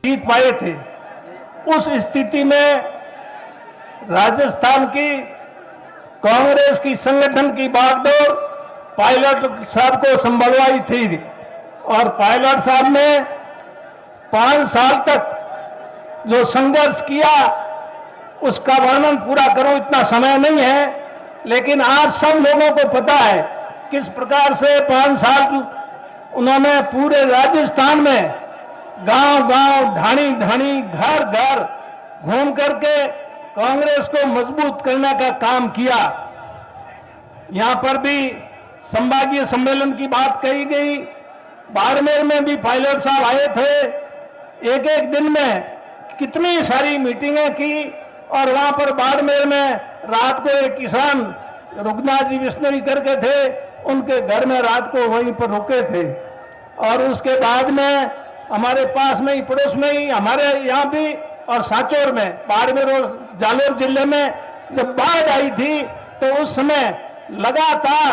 जीत पाए थे। उस स्थिति में राजस्थान की कांग्रेस की संगठन की बागडोर पायलट साहब को संभलवाई थी और पायलट साहब ने 5 साल तक जो संघर्ष किया उसका वर्णन पूरा करूं इतना समय नहीं है, लेकिन आप सब लोगों को पता है किस प्रकार से 5 साल उन्होंने पूरे राजस्थान में गांव-गांव, ढाणी-ढाणी, घर-घर घूम करके कांग्रेस को मजबूत करने का काम किया। यहां पर भी संभागीय सम्मेलन की बात कही गई। बाड़मेर में भी पायलट साहब आए थे। एक एक दिन में कितनी सारी मीटिंगें की और वहां पर बाड़मेर में रात को एक किसान रुगनाथ जी विष्णुरी करके थे, उनके घर में रात को वहीं पर रुके थे। और उसके बाद में हमारे पास में ही, पड़ोस में ही, हमारे यहाँ भी और सांचौर में, बाड़मेर और जालोर जिले में जब बाढ़ आई थी तो उस समय लगातार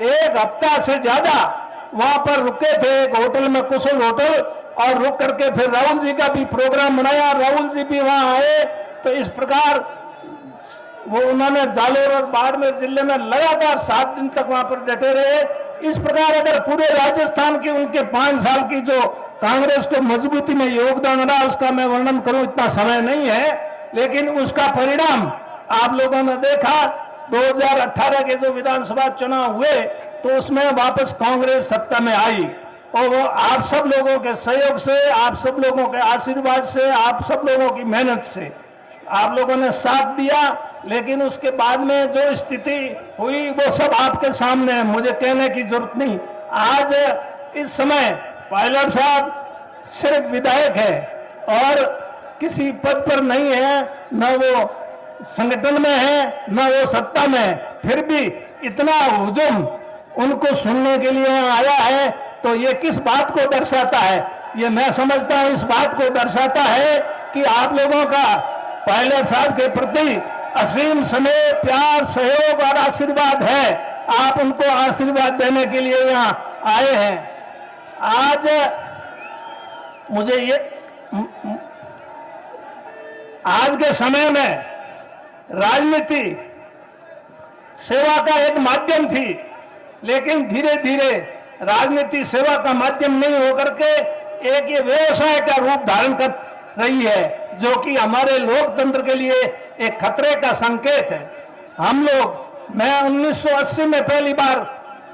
1 हफ्ता से ज्यादा वहां पर रुके थे एक होटल में, कुशल होटल, और रुक करके फिर राहुल जी का भी प्रोग्राम बनाया। राहुल जी भी वहां आए। तो इस प्रकार वो उन्होंने जालोर और बाड़मेर जिले में लगातार 7 दिन तक वहां पर डटे रहे। इस प्रकार अगर पूरे राजस्थान की उनके 5 साल की जो कांग्रेस को मजबूती में योगदान रहा उसका मैं वर्णन करूं इतना समय नहीं है, लेकिन उसका परिणाम आप लोगों ने देखा। 2018 के जो विधानसभा चुनाव हुए तो उसमें वापस कांग्रेस सत्ता में आई और वो आप सब लोगों के सहयोग से, आप सब लोगों के आशीर्वाद से, आप सब लोगों की मेहनत से आप लोगों ने साथ दिया। लेकिन उसके बाद में जो स्थिति हुई वो सब आपके सामने है, मुझे कहने की जरूरत नहीं। आज इस समय पायलट साहब सिर्फ विधायक है और किसी पद पर नहीं है, न वो संगठन में है न वो सत्ता में, फिर भी इतना हुजूम उनको सुनने के लिए आया है। तो ये किस बात को दर्शाता है? ये मैं समझता हूं इस बात को दर्शाता है कि आप लोगों का पायलट साहब के प्रति असीम स्नेह, प्यार, सहयोग और आशीर्वाद है। आप उनको आशीर्वाद देने के लिए यहाँ आए हैं। आज मुझे ये आज के समय में राजनीति सेवा का एक माध्यम थी, लेकिन धीरे धीरे राजनीति सेवा का माध्यम नहीं होकर के एक ये व्यवसाय का रूप धारण कर रही है, जो कि हमारे लोकतंत्र के लिए एक खतरे का संकेत है। हम लोग, मैं 1980 में पहली बार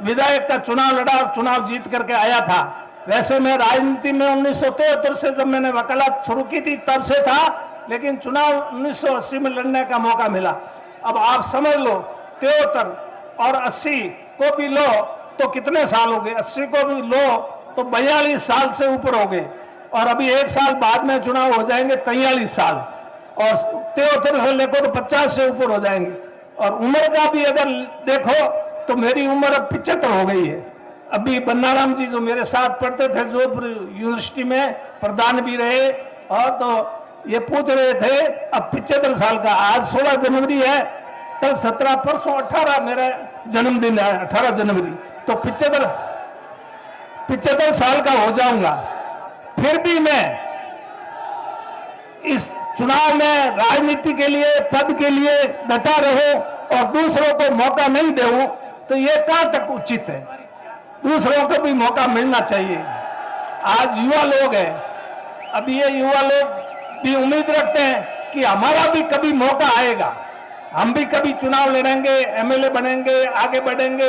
विधायक का चुनाव लड़ा और चुनाव जीत करके आया था। वैसे मैं राजनीति में 1973 से जब मैंने वकालत शुरू की थी तब से था, लेकिन चुनाव 1980 में लड़ने का मौका मिला। अब आप समझ लो 73 और 80 को भी लो तो कितने साल हो गए, 80 को भी लो तो 42 साल से ऊपर हो गए, और अभी 1 साल बाद में चुनाव हो जाएंगे 43 साल, और 73 से लेकर तो 50 से ऊपर हो जाएंगे। और उम्र का भी अगर देखो तो मेरी उम्र अब 75 हो गई है। अभी बन्नाराम जी जो मेरे साथ पढ़ते थे जोधपुर यूनिवर्सिटी में, प्रधान भी रहे, और तो ये पूछ रहे थे अब 75 साल का, आज 16 जनवरी है, कल 17, परसों 18 मेरा जन्मदिन है, 18 जनवरी, तो 75 साल का हो जाऊंगा। फिर भी मैं इस चुनाव में राजनीति के लिए, पद के लिए डटा रहूं और दूसरों को मौका नहीं दूं, तो ये कहां तक उचित है? दूसरों को भी मौका मिलना चाहिए। आज युवा लोग हैं, अब ये युवा लोग भी उम्मीद रखते हैं कि हमारा भी कभी मौका आएगा, हम भी कभी चुनाव लड़ेंगे, एमएलए बनेंगे, आगे बढ़ेंगे।